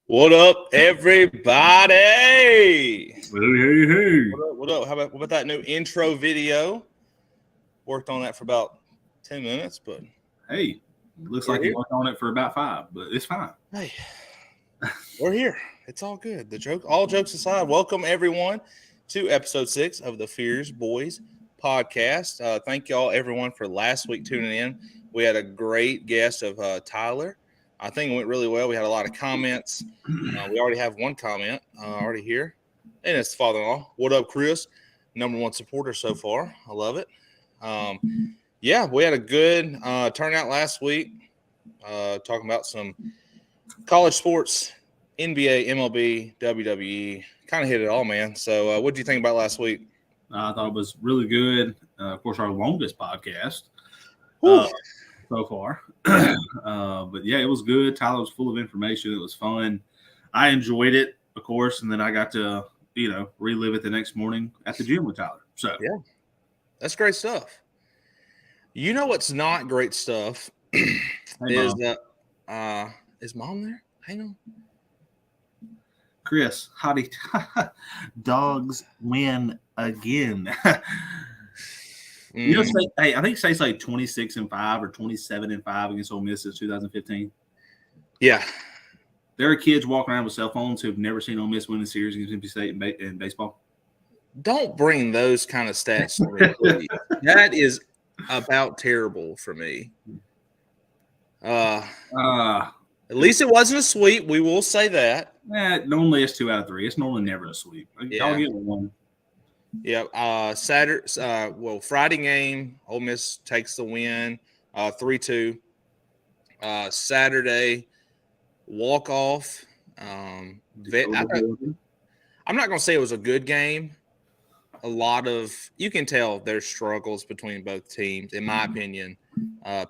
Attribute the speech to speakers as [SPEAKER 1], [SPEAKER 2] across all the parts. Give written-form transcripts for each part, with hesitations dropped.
[SPEAKER 1] What up, everybody?
[SPEAKER 2] Hey.
[SPEAKER 1] What up? How about that new intro video? Worked on that for about 10 minutes, but
[SPEAKER 2] hey, looks like you worked on it for about 5, but it's fine.
[SPEAKER 1] Hey, we're here. It's all good. All jokes aside, welcome everyone to episode 6 of the Fears Boys podcast. Thank y'all, everyone, for last week tuning in. We had a great guest of Tyler. I think it went really well. We had a lot of comments. We already have one comment already here, and it's father-in-law. What up, Chris? #1 supporter so far. I love it. Yeah, we had a good turnout last week, talking about some college sports, NBA, MLB, WWE. Kind of hit it all, man. So what did you think about last week?
[SPEAKER 2] I thought it was really good. Of course, our longest podcast so far. But yeah, it was good. Tyler was full of information. It was fun. I enjoyed it, of course, and then I got to, relive it the next morning at the gym with Tyler. So
[SPEAKER 1] yeah, that's great stuff. You know what's not great stuff is Mom there? Hang on.
[SPEAKER 2] Chris, howdy. Dogs win again. I think State's like 26-5 or 27-5 against Ole Miss since 2015.
[SPEAKER 1] Yeah.
[SPEAKER 2] There are kids walking around with cell phones who've never seen Ole Miss win a series against NC State in baseball.
[SPEAKER 1] Don't bring those kind of stats to me, please. That is about terrible for me. At least it wasn't a sweep. We will say that.
[SPEAKER 2] Normally it's 2 out of 3. It's normally never a sweep. Y'all get one.
[SPEAKER 1] Yeah. Friday game, Ole Miss takes the win, 3-2. Saturday, walk off. I'm not going to say it was a good game. You can tell there's struggles between both teams, in my opinion,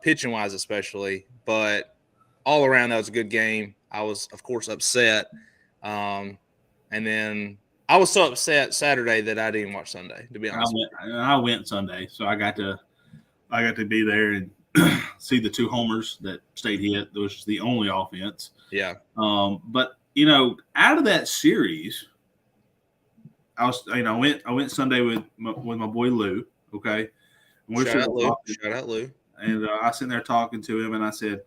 [SPEAKER 1] pitching wise especially. But all around, that was a good game. I was, of course, upset, and then I was so upset Saturday that I didn't watch Sunday. To be honest,
[SPEAKER 2] I went Sunday, so I got to be there and see the 2 homers that State hit, which is the only offense.
[SPEAKER 1] Yeah.
[SPEAKER 2] But out of that series, I went Sunday with my boy Lou. Okay.
[SPEAKER 1] And Shout out Lou.
[SPEAKER 2] And I was sitting there talking to him, and I said,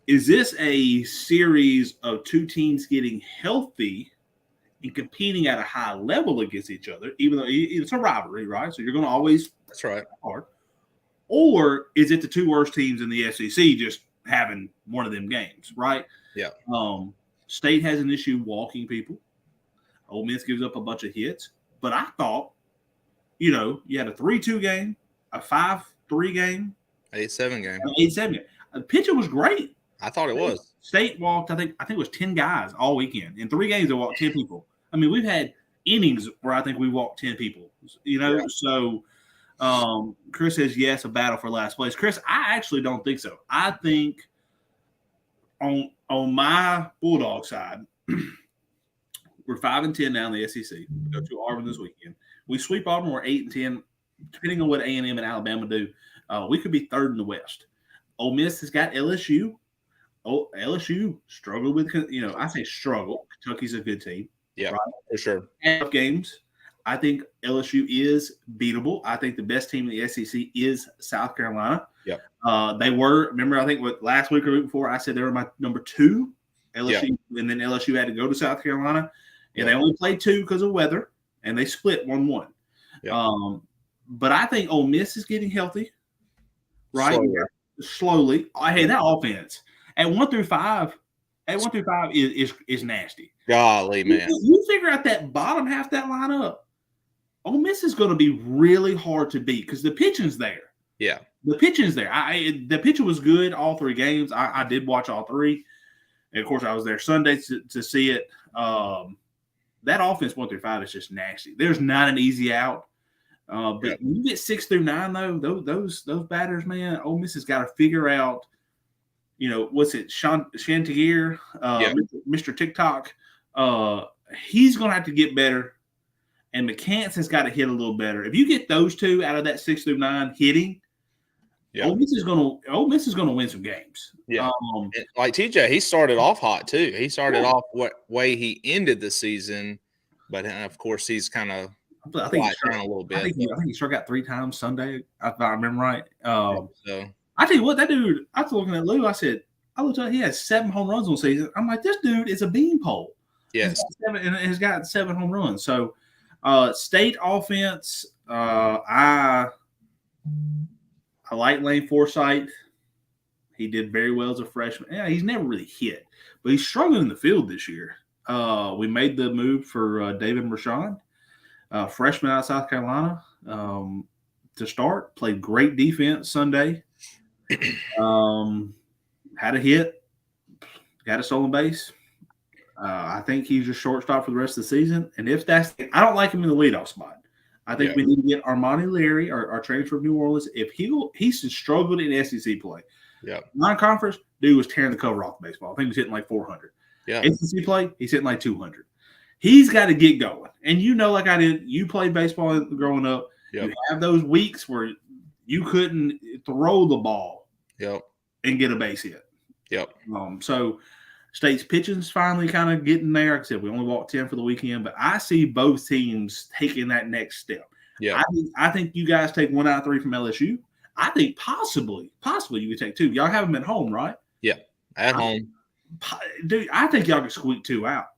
[SPEAKER 2] "Is this a series of 2 teams getting healthy and competing at a high level against each other, even though it's a rivalry, right? So you're going to always
[SPEAKER 1] that's right
[SPEAKER 2] hard, or is it the 2 worst teams in the SEC just having one of them games, right?"
[SPEAKER 1] Yeah.
[SPEAKER 2] State has an issue walking people. Ole Miss gives up a bunch of hits, but I thought, you had a 3-2 game, a 5-3 game,
[SPEAKER 1] 8-7 game,
[SPEAKER 2] an 8-7 game. The pitcher was great.
[SPEAKER 1] I thought it was.
[SPEAKER 2] State walked, I think it was 10 guys all weekend. In 3 games, they walked 10 people. I mean, we've had innings where I think we walked 10 people. Yeah. So Chris says yes, a battle for last place. Chris, I actually don't think so. I think on my Bulldog side, we're 5-10 now in the SEC. We go to Auburn this weekend. We sweep Auburn. We're 8-10. Depending on what A&M and Alabama do, we could be 3rd in the West. Ole Miss has got LSU. LSU struggled with, I say struggle. Kentucky's a good team.
[SPEAKER 1] Yeah, right? For sure.
[SPEAKER 2] And games, I think LSU is beatable. I think the best team in the SEC is South Carolina.
[SPEAKER 1] Yeah.
[SPEAKER 2] They were, remember, I think last week or the week before, I said they were my number 2. LSU, and then LSU had to go to South Carolina, and they only played 2 because of weather, and they split 1-1. Yeah. But I think Ole Miss is getting healthy, right? Slowly. Hey, that offense at 1-5 is nasty.
[SPEAKER 1] Golly, man!
[SPEAKER 2] You figure out that bottom half of that lineup, Ole Miss is going to be really hard to beat because the pitching's there.
[SPEAKER 1] Yeah,
[SPEAKER 2] the pitching's there. The pitching was good all 3 games. I did watch all 3. And, of course, I was there Sunday to see it. That offense 1-5 is just nasty. There's not an easy out. But when you get 6 through 9, though, those batters, man, Ole Miss has got to figure out, what's it, Chantier, Mr. TikTok. He's going to have to get better, and McCants has got to hit a little better. If you get those two out of that 6 through 9 hitting, Ole Miss is going to win some games.
[SPEAKER 1] Yeah, like TJ, he started off hot too. He started off what way he ended the season, but of course he's kind of
[SPEAKER 2] I think down a little bit. I think he struck out 3 times Sunday, if I remember right. I tell you what, that dude. I was looking at Lou. I looked at he has 7 home runs on the season. I'm like, this dude is a beanpole.
[SPEAKER 1] Yes,
[SPEAKER 2] he's got 7 home runs. So, state offense. I like Lane Forsythe. He did very well as a freshman. Yeah, he's never really hit, but he's struggling in the field this year. We made the move for David Mershon, freshman out of South Carolina, to start. Played great defense Sunday. Had a hit, got a stolen base. I think he's your shortstop for the rest of the season. And if that's – I don't like him in the leadoff spot. I think we need to get Armani Leary, our transfer from New Orleans. If he's struggled in SEC play.
[SPEAKER 1] Yeah.
[SPEAKER 2] Non-conference, dude was tearing the cover off the baseball. I think he was hitting like 400.
[SPEAKER 1] Yeah.
[SPEAKER 2] SEC play, he's hitting like 200. He's got to get going. And like I did, you played baseball growing up. Yep. You have those weeks where you couldn't throw the ball and get a base hit.
[SPEAKER 1] Yep.
[SPEAKER 2] So State's pitching's finally kind of getting there. Like I said, we only walked 10 for the weekend, but I see both teams taking that next step.
[SPEAKER 1] Yeah.
[SPEAKER 2] I think you guys take 1 out of 3 from LSU. I think possibly you could take 2. Y'all have them at home, right?
[SPEAKER 1] Yeah, at home.
[SPEAKER 2] Dude, I think y'all could squeak 2 out.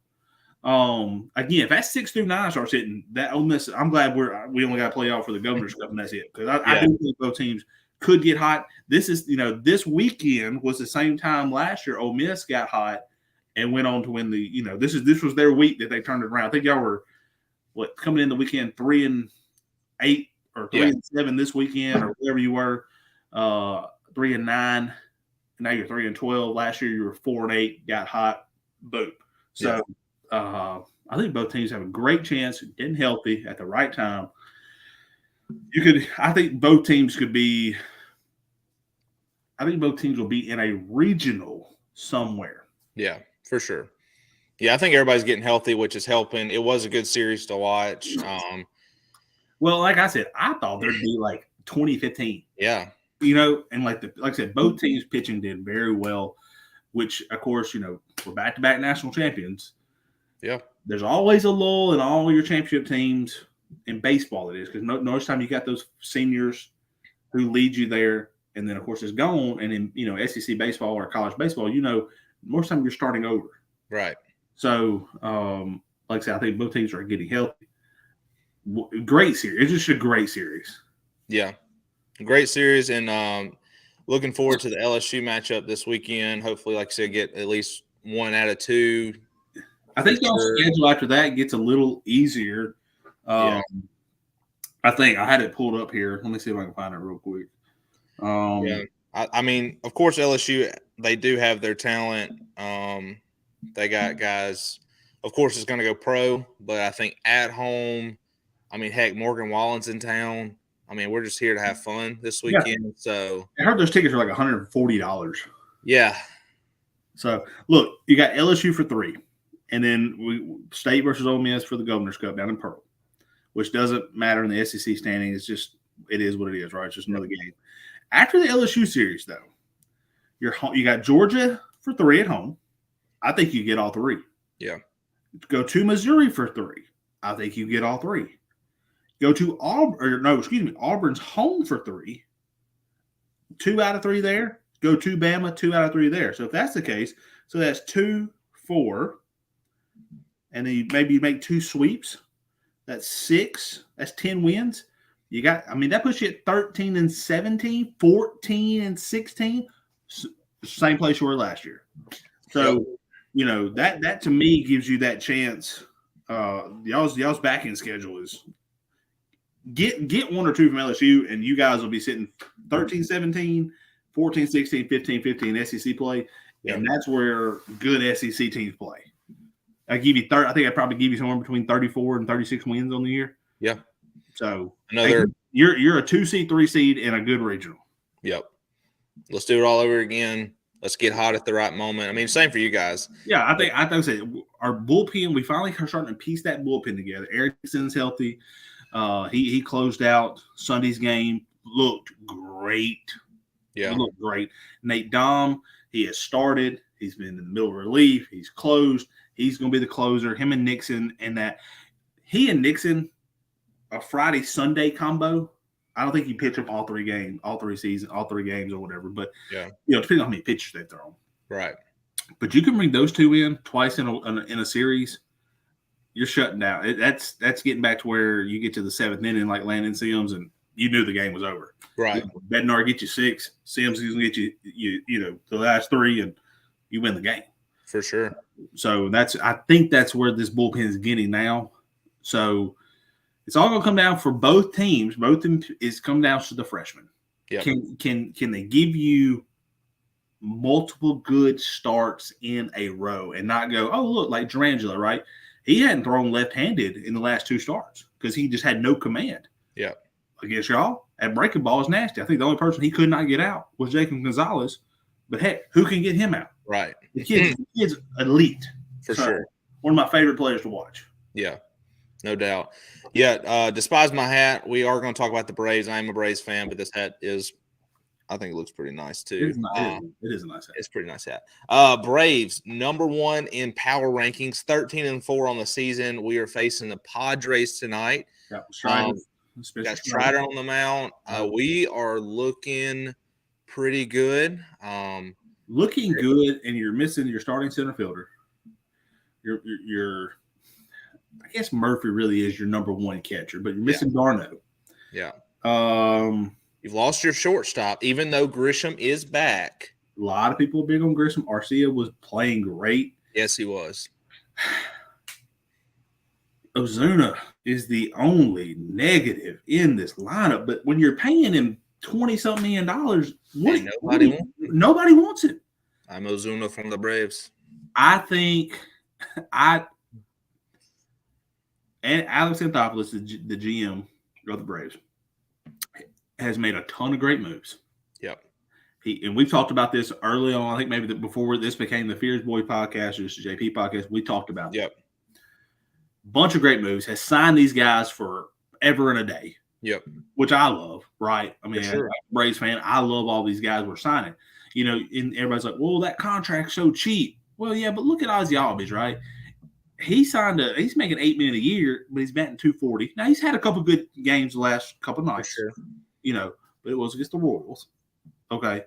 [SPEAKER 2] Again, if that 6 through 9 starts hitting, that Ole Miss, I'm glad we only got to play out for the Governor's Cup, and that's it. Because I do think both teams could get hot. This is, this weekend was the same time last year Ole Miss got hot and went on to win the, this was their week that they turned it around. I think y'all were coming in the weekend 3-8 or 3-7 this weekend or whatever you were, 3-9. Now you're 3-12. Last year you were 4-8, got hot, boom. So I think both teams have a great chance, getting healthy at the right time. I think both teams will be in a regional somewhere.
[SPEAKER 1] Yeah, for sure. Yeah, I think everybody's getting healthy, which is helping. It was a good series to watch.
[SPEAKER 2] Well, like I said, I thought there'd be like 2015.
[SPEAKER 1] Yeah.
[SPEAKER 2] And like I said, both teams pitching did very well, which, of course, we're back-to-back national champions.
[SPEAKER 1] Yeah.
[SPEAKER 2] There's always a lull in all your championship teams. In baseball, it is, because most time you got those seniors who lead you there, and then, of course, it's gone. And in, SEC baseball or college baseball, most time you're starting over.
[SPEAKER 1] Right.
[SPEAKER 2] So, like I said, I think both teams are getting healthy. Great series. It's just a great series.
[SPEAKER 1] Yeah. Great series, and looking forward to the LSU matchup this weekend. Hopefully, like I said, get at least 1 out of 2.
[SPEAKER 2] I think y'all's schedule after that gets a little easier. I think I had it pulled up here. Let me see if I can find it real quick.
[SPEAKER 1] I mean, of course, LSU, they do have their talent. They got guys. Of course, it's going to go pro, but I think at home, I mean, heck, Morgan Wallen's in town. I mean, we're just here to have fun this weekend. Yeah. So
[SPEAKER 2] I heard those tickets are like $140.
[SPEAKER 1] Yeah.
[SPEAKER 2] So look, you got LSU for 3, and then State versus Ole Miss for the Governor's Cup down in Pearl, which doesn't matter in the SEC standing. It's just it is what it is, right? It's just another game. After the LSU series, though, you got Georgia for 3 at home. I think you get all 3.
[SPEAKER 1] Yeah.
[SPEAKER 2] Go to Missouri for 3. I think you get all 3. Go to Auburn's home for 3. 2 out of 3 there. Go to Bama, 2 out of 3 there. So if that's the case, so that's 2, 4, and then maybe you make 2 sweeps. That's 6. That's 10 wins. That puts you at 13-17, 14-16. Same place you were last year. So, that to me gives you that chance. Y'all's backing schedule is get 1 or 2 from LSU, and you guys will be sitting 13-17, 14-16, 15-15 SEC play, and that's where good SEC teams play. I think I'd probably give you somewhere between 34 and 36 wins on the year.
[SPEAKER 1] Yeah.
[SPEAKER 2] So
[SPEAKER 1] Another.
[SPEAKER 2] You're a 2 seed, 3 seed, in a good regional.
[SPEAKER 1] Yep. Let's do it all over again. Let's get hot at the right moment. I mean, same for you guys.
[SPEAKER 2] Yeah, I think our bullpen. We finally are starting to piece that bullpen together. Erickson's healthy. He closed out Sunday's game. Looked great.
[SPEAKER 1] Yeah,
[SPEAKER 2] he looked great. Nate Dom, he has started. He's been in the middle of relief. He's closed. He's going to be the closer. Him and Nixon, and that he and Nixon, a Friday Sunday combo. I don't think you pitch them all 3 games, all 3 seasons, all 3 games or whatever. But
[SPEAKER 1] yeah,
[SPEAKER 2] depending on how many pitchers they throw.
[SPEAKER 1] Right.
[SPEAKER 2] But you can bring those 2 in twice in a series. You're shutting down. That's getting back to where you get to the 7th inning, like Landon Sims, and you knew the game was over.
[SPEAKER 1] Right.
[SPEAKER 2] Bednar get you 6. Sims is going to get you the last 3, and you win the game
[SPEAKER 1] for sure.
[SPEAKER 2] So I think that's where this bullpen is getting now. So it's all going to come down for both teams. Both teams is come down to the freshmen.
[SPEAKER 1] Yep.
[SPEAKER 2] Can they give you multiple good starts in a row and not go, oh, look, like Durangelo, right? He hadn't thrown left-handed in the last 2 starts because he just had no command.
[SPEAKER 1] Yeah.
[SPEAKER 2] Against y'all, that breaking ball is nasty. I think the only person he could not get out was Jacob Gonzalez. But heck, who can get him out?
[SPEAKER 1] Right.
[SPEAKER 2] The kid's elite.
[SPEAKER 1] For sure.
[SPEAKER 2] One of my favorite players to watch.
[SPEAKER 1] Yeah. No doubt. Yeah, despise my hat. We are going to talk about the Braves. I am a Braves fan, but this hat I think it looks pretty nice too.
[SPEAKER 2] It is a nice hat.
[SPEAKER 1] It's a pretty nice hat. Braves, number 1 in power rankings, 13-4 on the season. We are facing the Padres tonight.
[SPEAKER 2] Got Strider
[SPEAKER 1] on the mound. We are looking pretty good.
[SPEAKER 2] Looking good, and you're missing your starting center fielder. You're I guess Murphy really is your number 1 catcher, but you're missing Darno.
[SPEAKER 1] Yeah.
[SPEAKER 2] You've
[SPEAKER 1] lost your shortstop, even though Grisham is back.
[SPEAKER 2] A lot of people are big on Grisham. Arcia was playing great.
[SPEAKER 1] Yes, he was.
[SPEAKER 2] Ozuna is the only negative in this lineup, but when you're paying him $20-something million, nobody wants it.
[SPEAKER 1] I'm Ozuna from the Braves.
[SPEAKER 2] I think and Alex Anthopoulos, the GM of the Braves, has made a ton of great moves.
[SPEAKER 1] Yep.
[SPEAKER 2] And we've talked about this early on. I think maybe before this became the Fears Boy podcast or the JP podcast, we talked about
[SPEAKER 1] it.
[SPEAKER 2] Bunch of great moves. Has signed these guys for ever and a day.
[SPEAKER 1] Yep.
[SPEAKER 2] Which I love, right? I mean,
[SPEAKER 1] sure.
[SPEAKER 2] As a Braves fan, I love all these guys we're signing. And everybody's like, well, that contract's so cheap. Well, yeah, but look at Ozzy Albies, right? He's making $8 million a year, but he's batting .240. Now he's had a couple good games the last couple of nights,
[SPEAKER 1] sure.
[SPEAKER 2] But it was against the Royals. Okay.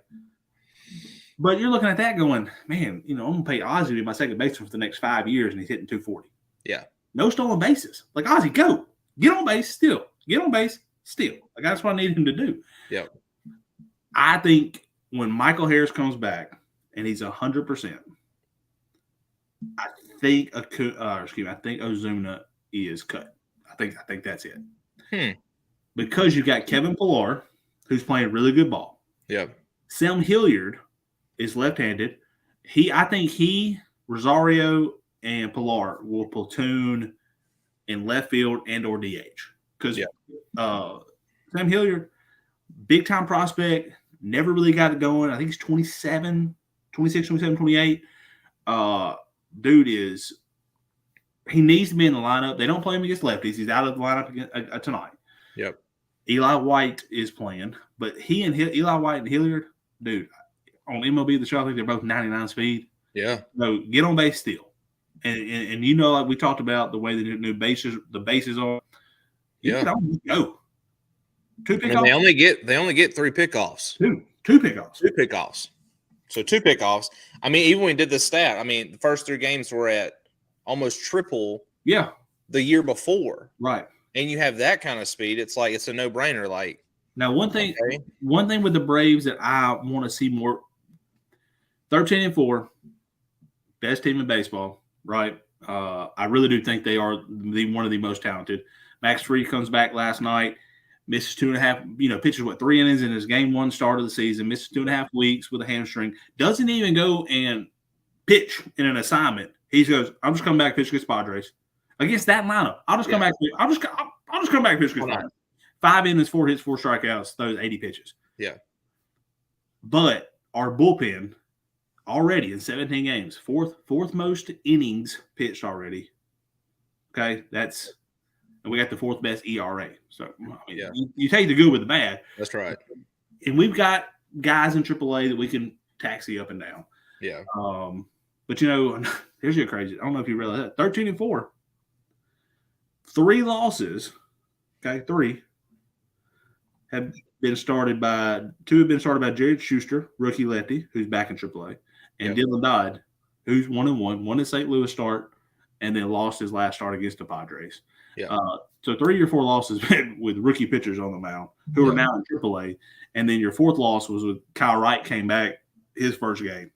[SPEAKER 2] But you're looking at that going, man, I'm going to pay Ozzy to be my second baseman for the next 5 years, and he's hitting .240.
[SPEAKER 1] Yeah.
[SPEAKER 2] No stolen bases. Like, Ozzy, go. Get on base still. Get on base still. Like, that's what I need him to do.
[SPEAKER 1] Yep.
[SPEAKER 2] I think when Michael Harris comes back and he's 100%, I think Ozuna is cut. I think that's it. Because you got Kevin Pillar, who's playing really good ball.
[SPEAKER 1] Yep.
[SPEAKER 2] Sam Hilliard is left-handed. I think Rosario and Pillar will platoon in left field and or DH. Because Sam Hilliard, big-time prospect, never really got it going. I think he's 26, 27, 28. Dude he needs to be in the lineup. They don't play him against lefties. He's out of the lineup tonight.
[SPEAKER 1] Yep.
[SPEAKER 2] Eli White is playing, but Eli White and Hilliard, dude, on MLB The Show, I think they're both 99 speed.
[SPEAKER 1] Yeah.
[SPEAKER 2] So get on base still. And like we talked about the way the new bases are. You can only go. 2 pickoffs.
[SPEAKER 1] They only get 3 pickoffs.
[SPEAKER 2] Two pickoffs.
[SPEAKER 1] 2 pickoffs. So 2 pickoffs. I mean, even when we did the stat, the first 3 games were at almost triple the year before.
[SPEAKER 2] Right.
[SPEAKER 1] And you have that kind of speed, it's like it's a no-brainer. Like,
[SPEAKER 2] now, one thing with the Braves that I want to see more, 13-4, best team in baseball, right? I really do think they are one of the most talented. Max Fried comes back last night, misses 2.5, pitches 3 innings in his game 1 start of the season, misses 2.5 weeks with a hamstring, doesn't even go and pitch in an assignment. He goes, I'm just coming back pitch against Padres. Against that lineup, I'll just come back. I'll just come back pitch against Padres. 5 innings, 4 hits, 4 strikeouts, those 80 pitches.
[SPEAKER 1] Yeah.
[SPEAKER 2] But our bullpen already in 17 games, fourth most innings pitched already. Okay, and we got the 4th best ERA. So you take the good with the bad.
[SPEAKER 1] That's right.
[SPEAKER 2] And we've got guys in AAA that we can taxi up and down.
[SPEAKER 1] Yeah.
[SPEAKER 2] But here's your crazy. I don't know if you realize that 13-4, 3 losses. Okay, 3 have been started by 2 have been started by Jared Schuster, rookie lefty, who's back in AAA, and Dylan Dodd, who's 1-1, won a St. Louis start, and then lost his last start against the Padres.
[SPEAKER 1] Yeah.
[SPEAKER 2] So 3 or 4 losses with rookie pitchers on the mound who are now in AAA, and then your 4th loss was with Kyle Wright came back his first game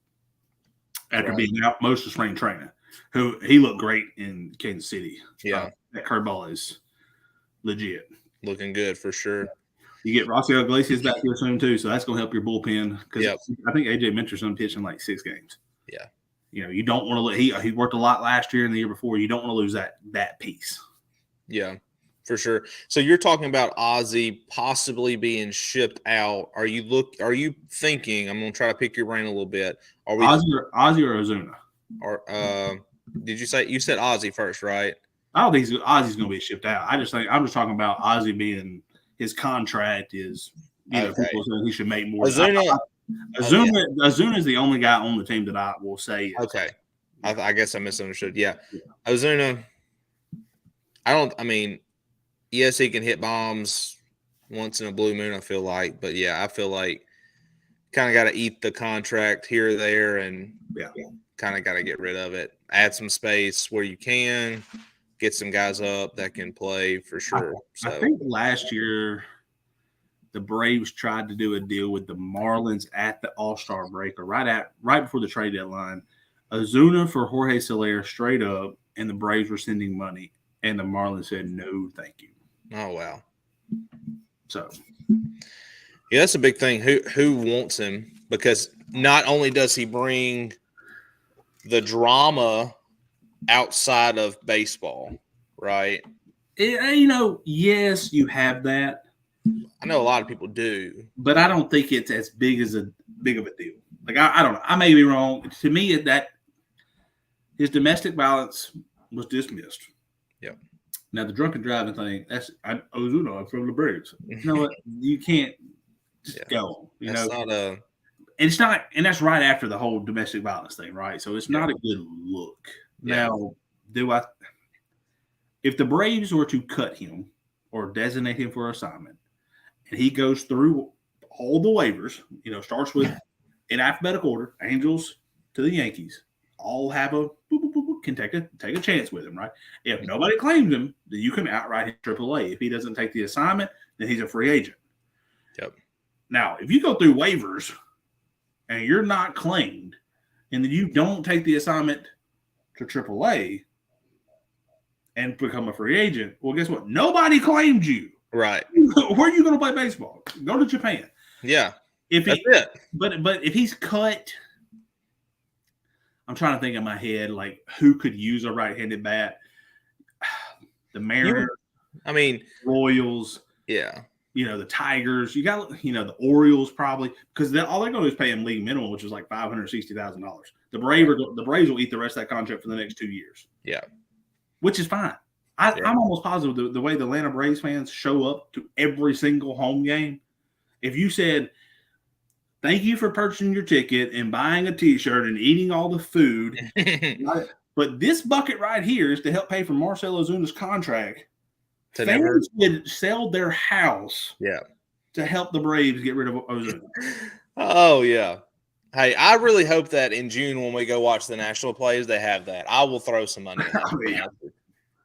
[SPEAKER 2] after being out most of spring training. Who he looked great in Kansas City.
[SPEAKER 1] Yeah,
[SPEAKER 2] that curveball is legit,
[SPEAKER 1] looking good for sure.
[SPEAKER 2] You get Rossiel Iglesias back here soon too, so that's going to help your bullpen because I think AJ Minter's going to pitch in like 6 games.
[SPEAKER 1] Yeah,
[SPEAKER 2] you don't want to let he worked a lot last year and the year before. You don't want to lose that piece.
[SPEAKER 1] Yeah, for sure. So you're talking about Ozzie possibly being shipped out. Are you thinking? I'm going to try to pick your brain a little bit. Are we
[SPEAKER 2] Ozzie or Ozuna?
[SPEAKER 1] Or did you said Ozzie first, right?
[SPEAKER 2] I don't think Ozzie's going to be shipped out. I'm just talking about Ozzie being his contract is. People saying he should make more. Azuna is the only guy on the team that I will say.
[SPEAKER 1] Okay, I guess I misunderstood. Yeah, Ozuna. Yes, he can hit bombs once in a blue moon. I feel like, but I feel like kind of got to eat the contract here or there, and kind of got to get rid of it. Add some space where you can. Get some guys up that can play for sure.
[SPEAKER 2] I think last year the Braves tried to do a deal with the Marlins at the All-Star break or right before the trade deadline. Ozuna for Jorge Soler straight up, and the Braves were sending money, and the Marlins said no, thank you.
[SPEAKER 1] Oh wow!
[SPEAKER 2] So
[SPEAKER 1] that's a big thing. Who wants him? Because not only does he bring the drama outside of baseball, right?
[SPEAKER 2] Yes, you have that.
[SPEAKER 1] I know a lot of people do,
[SPEAKER 2] but I don't think it's as big of a deal. Like I don't know. I may be wrong. To me, that his domestic violence was dismissed.
[SPEAKER 1] Yep.
[SPEAKER 2] Now the drunken driving thing, Ozuna, I'm from the Braves. You know what? You can't just go. It's not, and that's right after the whole domestic violence thing, right? So it's not a good look.
[SPEAKER 1] Yeah.
[SPEAKER 2] Now, if the Braves were to cut him or designate him for assignment, and he goes through all the waivers, starts with in alphabetical order, Angels to the Yankees, all have a can take a chance with him, right? If nobody claims him, then you can outright hit AAA. If he doesn't take the assignment, then he's a free agent.
[SPEAKER 1] Yep.
[SPEAKER 2] Now, if you go through waivers and you're not claimed, and then you don't take the assignment to AAA and become a free agent, well, guess what? Nobody claimed you.
[SPEAKER 1] Right.
[SPEAKER 2] Where are you going to play baseball? Go to Japan.
[SPEAKER 1] Yeah.
[SPEAKER 2] That's it. But if he's cut, I'm trying to think in my head, like, who could use a right-handed bat? The Mariners. Royals.
[SPEAKER 1] Yeah.
[SPEAKER 2] The Tigers. You got, the Orioles probably, because all they're going to do is pay him league minimum, which is like $560,000. The Braves will eat the rest of that contract for the next 2 years.
[SPEAKER 1] Yeah.
[SPEAKER 2] Which is fine. I'm almost positive the way the Atlanta Braves fans show up to every single home game. If you said, thank you for purchasing your ticket and buying a T-shirt and eating all the food, but this bucket right here is to help pay for Marcell Ozuna's contract. Fans would sell their house to help the Braves get rid of Ozuna.
[SPEAKER 1] Oh, yeah. Hey, I really hope that in June when we go watch the national plays, they have that. I will throw some money in that.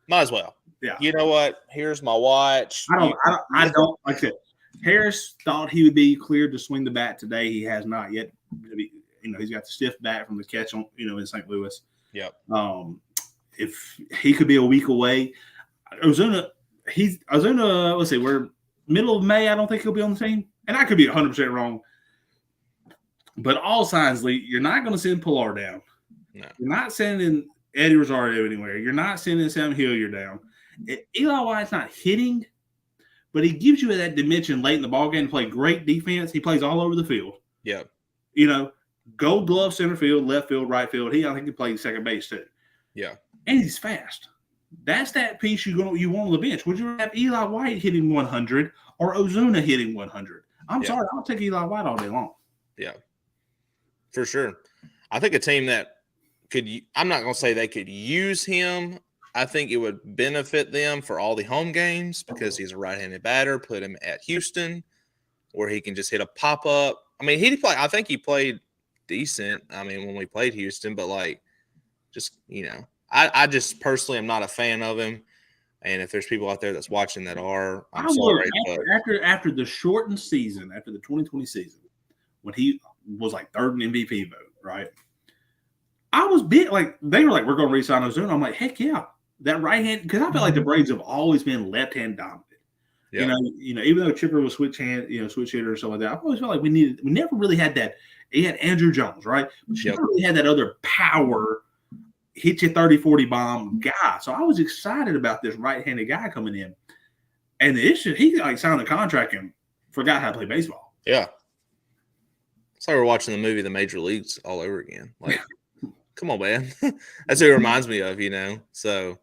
[SPEAKER 1] Might as well.
[SPEAKER 2] Yeah.
[SPEAKER 1] You know what? Here's my watch.
[SPEAKER 2] I don't like I said. Harris thought he would be cleared to swing the bat today. He has not yet. He's got the stiff bat from the catch on, in St. Louis.
[SPEAKER 1] Yep.
[SPEAKER 2] If he could be a week away, Ozuna, let's see, we're middle of May. I don't think he'll be on the team. And I could be 100% wrong. But all signs lead, you're not going to send Pilar down.
[SPEAKER 1] No.
[SPEAKER 2] You're not sending Eddie Rosario anywhere. You're not sending Sam Hilliard down. Eli White's not hitting, but he gives you that dimension late in the ball game to play great defense. He plays all over the field.
[SPEAKER 1] Yeah.
[SPEAKER 2] Gold glove, center field, left field, right field. I think he plays second base too.
[SPEAKER 1] Yeah.
[SPEAKER 2] And he's fast. That's that piece you want on the bench. Would you have Eli White hitting 100 or Ozuna hitting 100? I'm sorry, I'll take Eli White all day long.
[SPEAKER 1] Yeah, for sure. I think a team that I'm not going to say they could use him. I think it would benefit them for all the home games because he's a right-handed batter. Put him at Houston where he can just hit a pop-up. I mean, I think he played decent. I mean, when we played Houston, but I just personally am not a fan of him. And if there's people out there that's watching that are, I'm sorry.
[SPEAKER 2] After the shortened season, after the 2020 season, when he was like third in MVP vote, right? I was bit like they were like, we're going to re-sign Ozuna. I'm like, heck yeah, that right hand, because I feel like the Braves have always been left hand dominant. Yeah. Even though Chipper was switch hitter or something like that, I always felt like we never really had that. He had Andrew Jones, right? But you never really had that other power, hit you 30, 40 bomb guy. So I was excited about this right-handed guy coming in. And the issue, he signed a contract and forgot how to play baseball.
[SPEAKER 1] Yeah. It's like we're watching the movie The Major Leagues all over again. Like, come on, man. That's what it reminds me of, So,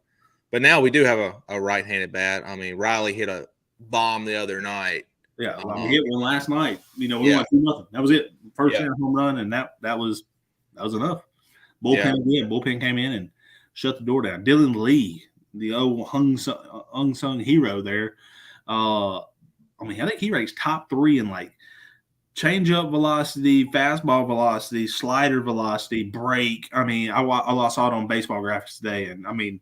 [SPEAKER 1] but now we do have a right-handed bat. I mean, Riley hit a bomb the other night.
[SPEAKER 2] Yeah, we hit one last night. We won 2-0. That was it. First home run, and that was enough. Bullpen came in and shut the door down. Dylan Lee, the old unsung hero there. I think he ranks top 3 in like changeup velocity, fastball velocity, slider velocity, break. I mean, I saw it on Baseball Graphics today, and I mean,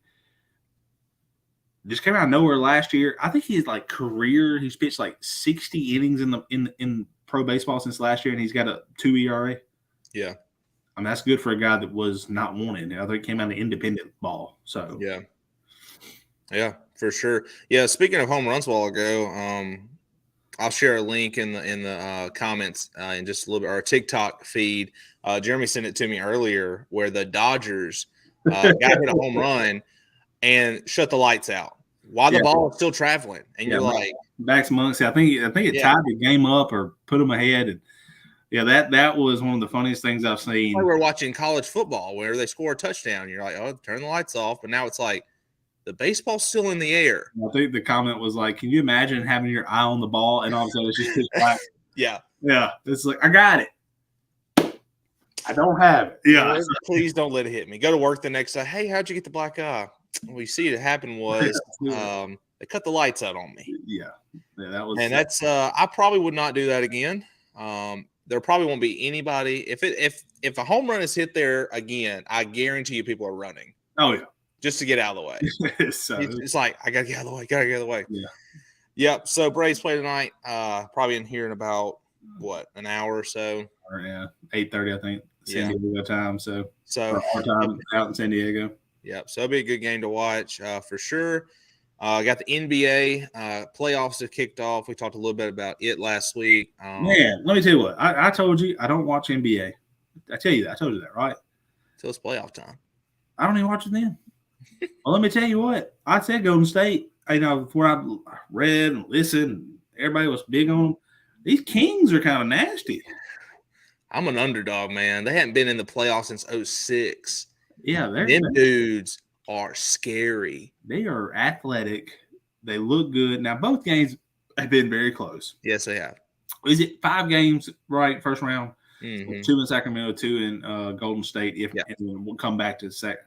[SPEAKER 2] just came out of nowhere last year. I think he's like career. He's pitched like 60 innings in pro baseball since last year, and he's got a 2 ERA.
[SPEAKER 1] Yeah.
[SPEAKER 2] I mean, that's good for a guy that was not wanted. I think he came out of independent ball. So
[SPEAKER 1] yeah, for sure. Yeah, speaking of home runs a while ago, I'll share a link in the comments in just a little bit, our TikTok feed. Jeremy sent it to me earlier where the Dodgers got hit a home run and shut the lights out while the ball is still traveling, and you're like,
[SPEAKER 2] Max Muncy. I think it tied the game up or put them ahead, and. Yeah, that was one of the funniest things I've seen.
[SPEAKER 1] We're watching college football where they score a touchdown. You're like, oh, turn the lights off. But now it's like the baseball's still in the air.
[SPEAKER 2] I think the comment was like, can you imagine having your eye on the ball and all of a sudden it's just pitch black?
[SPEAKER 1] Yeah.
[SPEAKER 2] It's like, I got it. I don't have it. Yeah.
[SPEAKER 1] Please don't let it hit me. Go to work the next day. Hey, how'd you get the black eye? Well, you see, it happened was they cut the lights out on me.
[SPEAKER 2] Yeah. That was.
[SPEAKER 1] And that's I probably would not do that again. There probably won't be anybody if a home run is hit there again. I guarantee you people are running.
[SPEAKER 2] Oh yeah,
[SPEAKER 1] just to get out of the way. It's like I gotta get out of the way. Gotta get out of the way.
[SPEAKER 2] Yeah.
[SPEAKER 1] Yep. So Braves play tonight. Probably in here in about an hour or so.
[SPEAKER 2] Yeah, 8:30 I think. San Diego time. So our time out in San Diego.
[SPEAKER 1] Yep. So it'll be a good game to watch for sure. Got the NBA playoffs have kicked off. We talked a little bit about it last week.
[SPEAKER 2] Man, let me tell you what. I told you I don't watch NBA. I told you that, right?
[SPEAKER 1] Till it's playoff time.
[SPEAKER 2] I don't even watch it then. Well, let me tell you what. I said Golden State. Before I read and listened, everybody was big on them. These Kings are kind of nasty.
[SPEAKER 1] I'm an underdog, man. They hadn't been in the playoffs since 2006.
[SPEAKER 2] Yeah,
[SPEAKER 1] them dudes are scary.
[SPEAKER 2] They are athletic. They look good. Now, both games have been very close.
[SPEAKER 1] Yes, they have.
[SPEAKER 2] Is it 5 games, right, first round?
[SPEAKER 1] Mm-hmm.
[SPEAKER 2] 2 in Sacramento, 2 in Golden State. And we'll come back to the second.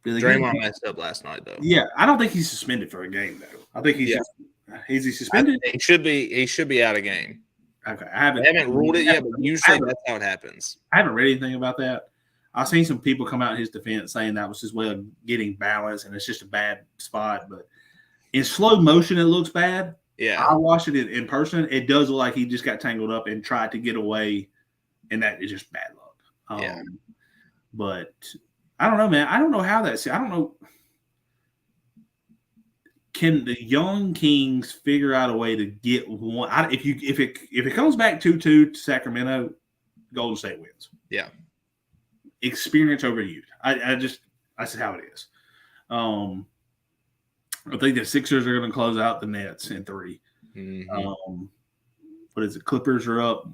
[SPEAKER 1] Draymond messed up last night, though.
[SPEAKER 2] Yeah, I don't think he's suspended for a game, though. I think he's is he suspended?
[SPEAKER 1] He should be out of game.
[SPEAKER 2] Okay,
[SPEAKER 1] I haven't ruled it yet, but usually that's how it happens.
[SPEAKER 2] I haven't read anything about that. I've seen some people come out in his defense saying that was his way of getting balance, and it's just a bad spot. But in slow motion, it looks bad.
[SPEAKER 1] Yeah,
[SPEAKER 2] I watched it in person. It does look like he just got tangled up and tried to get away, and that is just bad luck. But I don't know, man. I don't know how that's. I don't know. Can the young Kings figure out a way to get one? If it comes back 2-2 to Sacramento, Golden State wins.
[SPEAKER 1] Yeah.
[SPEAKER 2] Experience over youth. That's how it is. I think the Sixers are going to close out the Nets in 3.
[SPEAKER 1] Mm-hmm.
[SPEAKER 2] What is it? Clippers are up.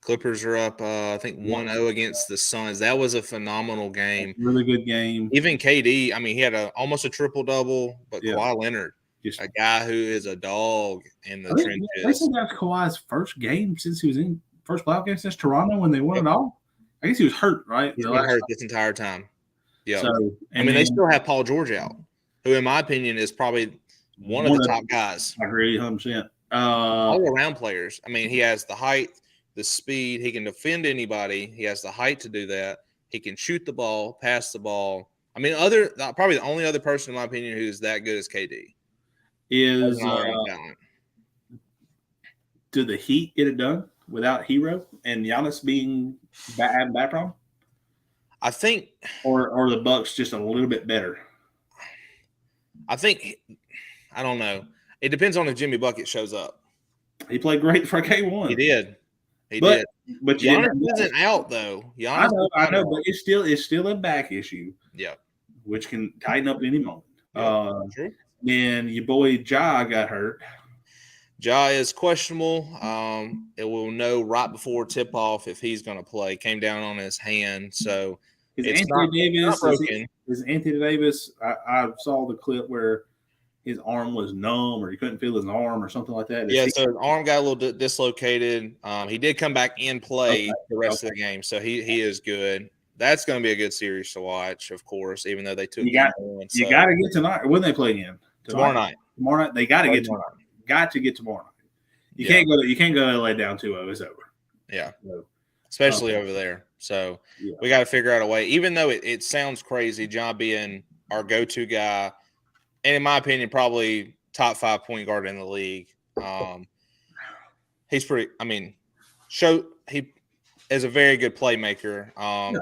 [SPEAKER 1] Clippers are up, I think 1-0 against the Suns. That was a phenomenal game.
[SPEAKER 2] Really good game.
[SPEAKER 1] Even KD, I mean, he had almost a triple-double, but
[SPEAKER 2] Yeah.
[SPEAKER 1] Kawhi Leonard, a guy who is a dog in the trenches.
[SPEAKER 2] They said that was Kawhi's first game since he was in first playoff game since Toronto when they won it all. I guess he was hurt, right?
[SPEAKER 1] He's been hurt this entire time. Yeah.
[SPEAKER 2] So,
[SPEAKER 1] they still have Paul George out, who, in my opinion, is probably one of the top guys.
[SPEAKER 2] I agree 100%.
[SPEAKER 1] All-around players. I mean, he has the height, the speed. He can defend anybody. He has the height to do that. He can shoot the ball, pass the ball. I mean, probably the only other person, in my opinion, who's that good as KD.
[SPEAKER 2] Do the Heat get it done without Hero and Giannis being having bad problem?
[SPEAKER 1] I think,
[SPEAKER 2] or the Bucks just a little bit better.
[SPEAKER 1] I don't know. It depends on if Jimmy Bucket shows up.
[SPEAKER 2] He played great for game 1.
[SPEAKER 1] He did. But
[SPEAKER 2] Giannis
[SPEAKER 1] isn't out though.
[SPEAKER 2] I know, but it's still a back issue.
[SPEAKER 1] Yeah,
[SPEAKER 2] which can tighten up at any moment.
[SPEAKER 1] True.
[SPEAKER 2] Then your boy Ja got hurt.
[SPEAKER 1] Ja is questionable. It will know right before tip off if he's going to play. Came down on his hand, so
[SPEAKER 2] Is Anthony Davis? I saw the clip where his arm was numb, or he couldn't feel his arm, or something like that.
[SPEAKER 1] So his arm got a little dislocated. He did come back and play the rest of the game, so he is good. That's going to be a good series to watch, of course, even though they took
[SPEAKER 2] you got to get tonight. When they play again?
[SPEAKER 1] Tomorrow night.
[SPEAKER 2] Tomorrow night. They got to get tomorrow night. Got to get tomorrow night. You can't go to LA down 2-0. It's over.
[SPEAKER 1] Yeah. So, especially over there. So we got to figure out a way. Even though it sounds crazy, John being our go-to guy, and in my opinion, probably top 5 point guard in the league. He's pretty. I mean, he is a very good playmaker.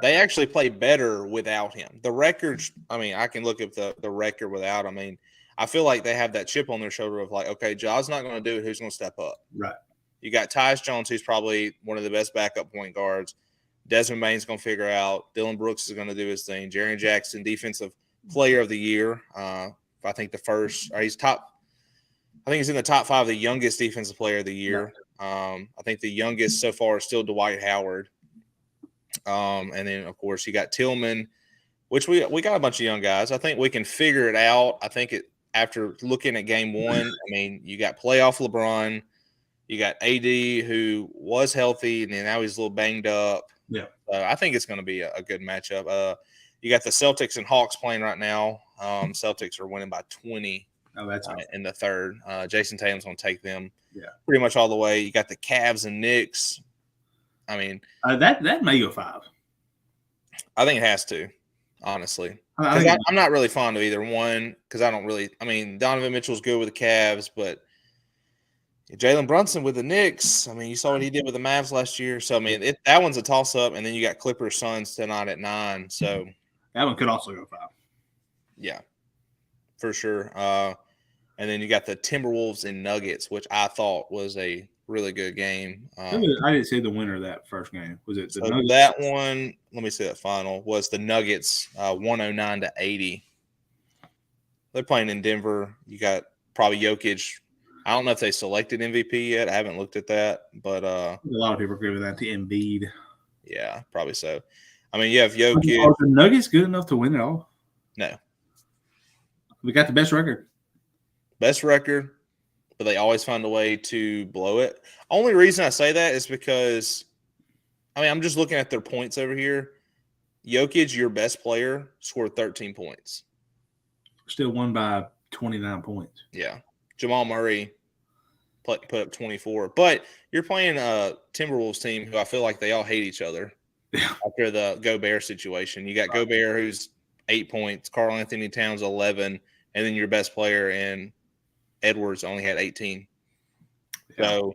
[SPEAKER 1] They actually play better without him. The records. I mean, I can look at the record without him. I mean, I feel like they have that chip on their shoulder of like, okay, Ja's not going to do it. Who's going to step up?
[SPEAKER 2] Right.
[SPEAKER 1] You got Tyus Jones, who's probably one of the best backup point guards. Desmond Bain's going to figure out. Dylan Brooks is going to do his thing. Jaren Jackson, defensive player of the year. I think he's top. I think he's in the top 5 of the youngest defensive player of the year. I think the youngest so far is still Dwight Howard. And then, of course, you got Tillman, which we got a bunch of young guys. I think we can figure it out. I think after looking at game 1, I mean, you got playoff LeBron. You got AD, who was healthy, and then now he's a little banged up.
[SPEAKER 2] Yeah.
[SPEAKER 1] I think it's going to be a good matchup. You got the Celtics and Hawks playing right now. Celtics are winning by 20 in the third. Jason Tatum's going to take them pretty much all the way. You got the Cavs and Knicks. I mean,
[SPEAKER 2] that may go 5.
[SPEAKER 1] I think it has to, honestly. I'm not really fond of either one because I don't really – I mean, Donovan Mitchell's good with the Cavs, but Jalen Brunson with the Knicks, I mean, you saw what he did with the Mavs last year. So, I mean, that one's a toss-up, and then you got Clippers Suns tonight at 9. So
[SPEAKER 2] that one could also go 5.
[SPEAKER 1] Yeah, for sure. And then you got the Timberwolves and Nuggets, which I thought was a really good game.
[SPEAKER 2] I didn't see the winner of that first game. Was it the Nuggets?
[SPEAKER 1] That one, let me see that final, was the Nuggets 109-80. They're playing in Denver. You got probably Jokic. I don't know if they selected MVP yet. I haven't looked at that, but
[SPEAKER 2] a lot of people are giving that to Embiid.
[SPEAKER 1] Yeah, probably so. I mean, you have Jokic.
[SPEAKER 2] Are the Nuggets good enough to win it all?
[SPEAKER 1] No.
[SPEAKER 2] We got the best record.
[SPEAKER 1] Best record, but they always find a way to blow it. Only reason I say that is because, I mean, I'm just looking at their points over here. Jokic, your best player, scored 13 points.
[SPEAKER 2] Still won by 29 points.
[SPEAKER 1] Yeah. Jamal Murray put up 24. But you're playing a Timberwolves team who I feel like they all hate each other after the Gobert situation. You got Gobert, who's 8 points, Karl Anthony Towns 11, and then your best player in Edwards only had 18. Yeah. So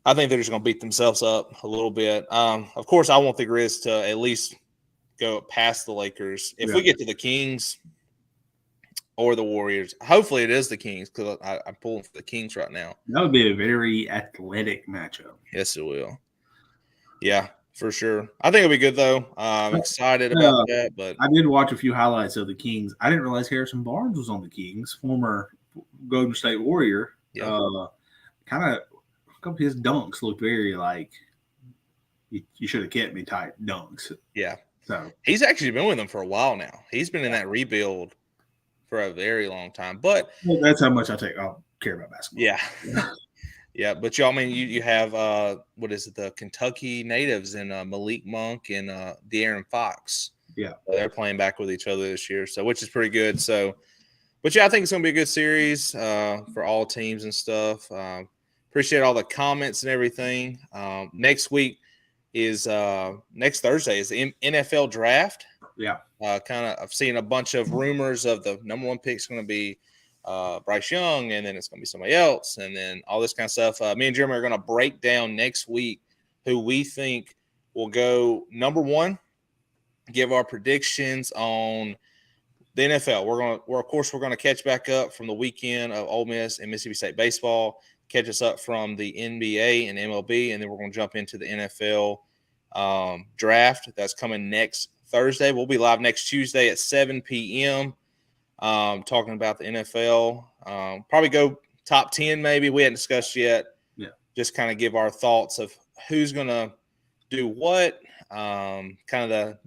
[SPEAKER 1] I think they're just going to beat themselves up a little bit. Of course, I want the Grizz to at least go past the Lakers. If we get to the Kings or the Warriors, hopefully it is the Kings because I'm pulling for the Kings right now.
[SPEAKER 2] That would be a very athletic matchup.
[SPEAKER 1] Yes, it will. Yeah. For sure. I think it'll be good though. I'm excited about that. But
[SPEAKER 2] I did watch a few highlights of the Kings. I didn't realize Harrison Barnes was on the Kings, former Golden State Warrior.
[SPEAKER 1] Yeah.
[SPEAKER 2] Kind of, a couple of his dunks looked very like you should have kept me type dunks.
[SPEAKER 1] Yeah.
[SPEAKER 2] So
[SPEAKER 1] he's actually been with them for a while now. He's been in that rebuild for a very long time. But
[SPEAKER 2] that's how much I'll care about basketball.
[SPEAKER 1] Yeah. Yeah, but y'all, I mean, you have what is it, the Kentucky natives and Malik Monk and De'Aaron Fox.
[SPEAKER 2] Yeah,
[SPEAKER 1] they're playing back with each other this year, so which is pretty good. So, but yeah, I think it's gonna be a good series for all teams and stuff. Appreciate all the comments and everything. Next week is next Thursday is the NFL draft.
[SPEAKER 2] Yeah,
[SPEAKER 1] I've seen a bunch of rumors of the number one pick is going to be Bryce Young, and then it's going to be somebody else, and then all this kind of stuff. Me and Jeremy are going to break down next week who we think will go number one, give our predictions on the NFL. We're going to catch back up from the weekend of Ole Miss and Mississippi State baseball, catch us up from the NBA and MLB, and then we're going to jump into the NFL draft that's coming next Thursday. We'll be live next Tuesday at 7 p.m. Talking about the NFL. Probably go top 10 maybe. We hadn't discussed yet.
[SPEAKER 2] Yeah.
[SPEAKER 1] Just kind of give our thoughts of who's going to do what. Kind of the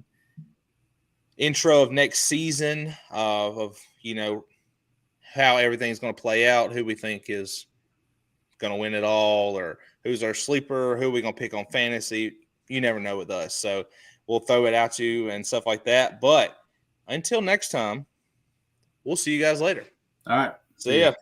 [SPEAKER 1] intro of next season of how everything's going to play out, who we think is going to win it all, or who's our sleeper, who we going to pick on fantasy. You never know with us. So we'll throw it out to you and stuff like that. But until next time, we'll see you guys later.
[SPEAKER 2] All right.
[SPEAKER 1] See ya.